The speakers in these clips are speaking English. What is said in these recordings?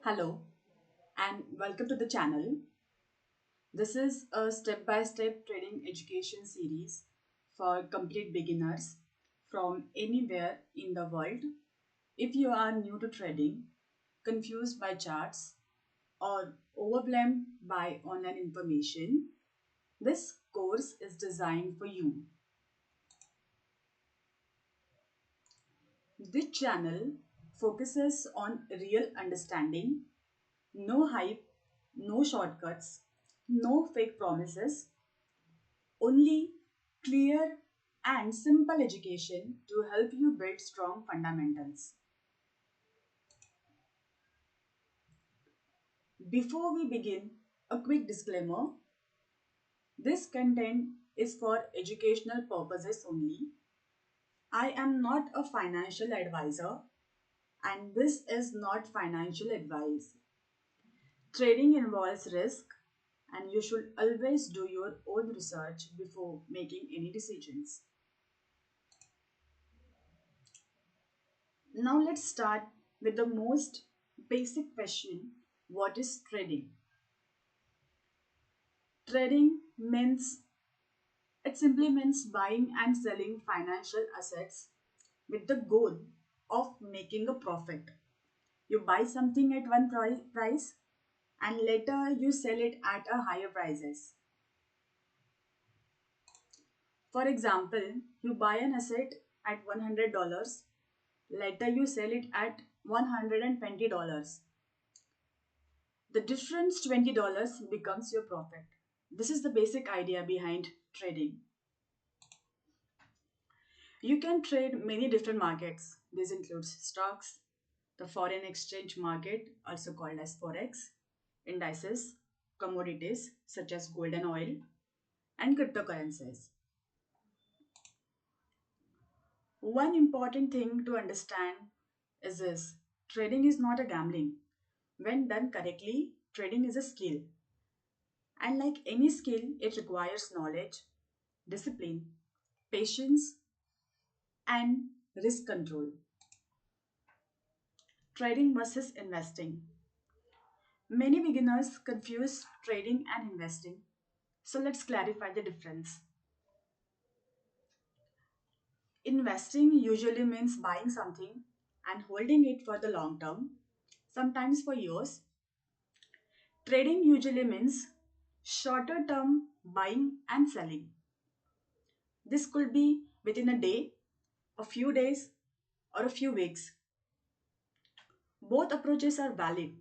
Hello and welcome to the channel. This is a step by step trading education series for complete beginners from anywhere in the world. If you are new to trading, confused by charts, or overwhelmed by online information, this course is designed for you. This channel focuses on real understanding, no hype, no shortcuts, no fake promises, only clear and simple education to help you build strong fundamentals. Before we begin, a quick disclaimer. This content is for educational purposes only. I am not a financial advisor and this is not financial advice. Trading involves risk and you should always do your own research before making any decisions. Now let's start with the most basic question. What is trading? Trading means it simply means buying and selling financial assets with the goal of making a profit. You buy something at one price and later you sell it at a higher prices. For example, you buy an asset at $100, later you sell it at $120. The difference $20 becomes your profit. This is the basic idea behind trading. You can trade many different markets. This includes stocks, the foreign exchange market, also called as forex, indices, commodities such as gold and oil, and cryptocurrencies. One important thing to understand is this: trading is not a gambling. When done correctly, trading is a skill. And like any skill, it requires knowledge, discipline, patience, and risk control. Trading versus investing. Many beginners confuse trading and investing. So let's clarify the difference. Investing usually means buying something and holding it for the long term, sometimes for years. Trading usually means shorter term buying and selling. This could be within a day, a few days, or a few weeks. Both approaches are valid,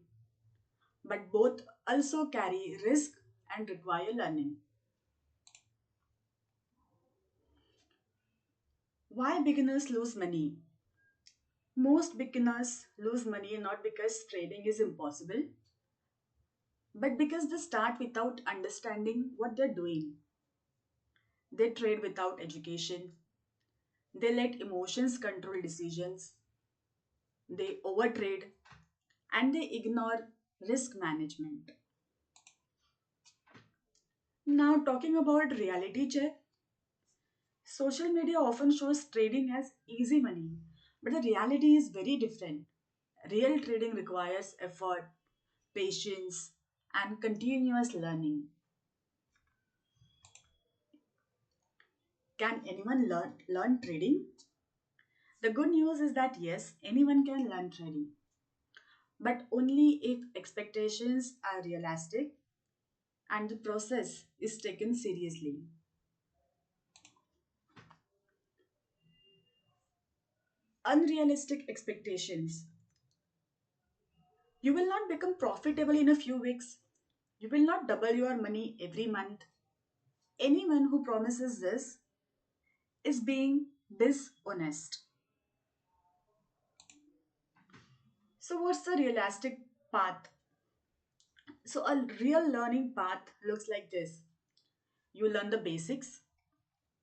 but both also carry risk and require learning. Why beginners lose money? Most beginners lose money not because trading is impossible, but because they start without understanding what they're doing. They trade without education, they let emotions control decisions, they overtrade, and they ignore risk management. Now, talking about reality check, social media often shows trading as easy money, but the reality is very different. Real trading requires effort, patience, and continuous learning. Can anyone learn trading? The good news is that yes, anyone can learn trading, but only if expectations are realistic and the process is taken seriously. Unrealistic expectations. You will not become profitable in a few weeks. You will not double your money every month. Anyone who promises this is being dishonest. So, what's the realistic path? So, a real learning path looks like this: you learn the basics,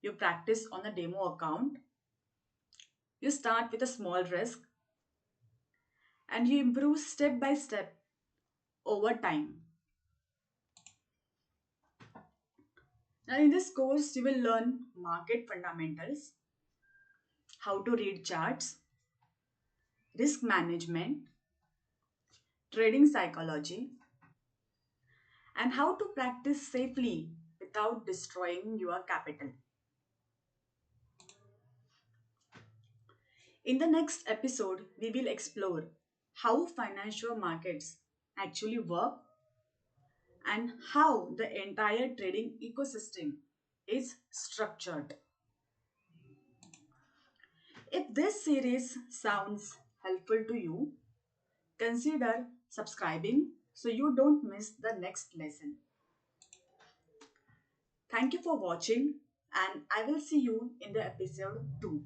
you practice on a demo account, you start with a small risk, and you improve step by step over time. Now, in this course, you will learn market fundamentals, how to read charts, risk management, trading psychology, and how to practice safely without destroying your capital. In the next episode, we will explore how financial markets actually work and how the entire trading ecosystem is structured. If this series sounds helpful to you, consider subscribing so you don't miss the next lesson. Thank you for watching, and I will see you in the episode 2.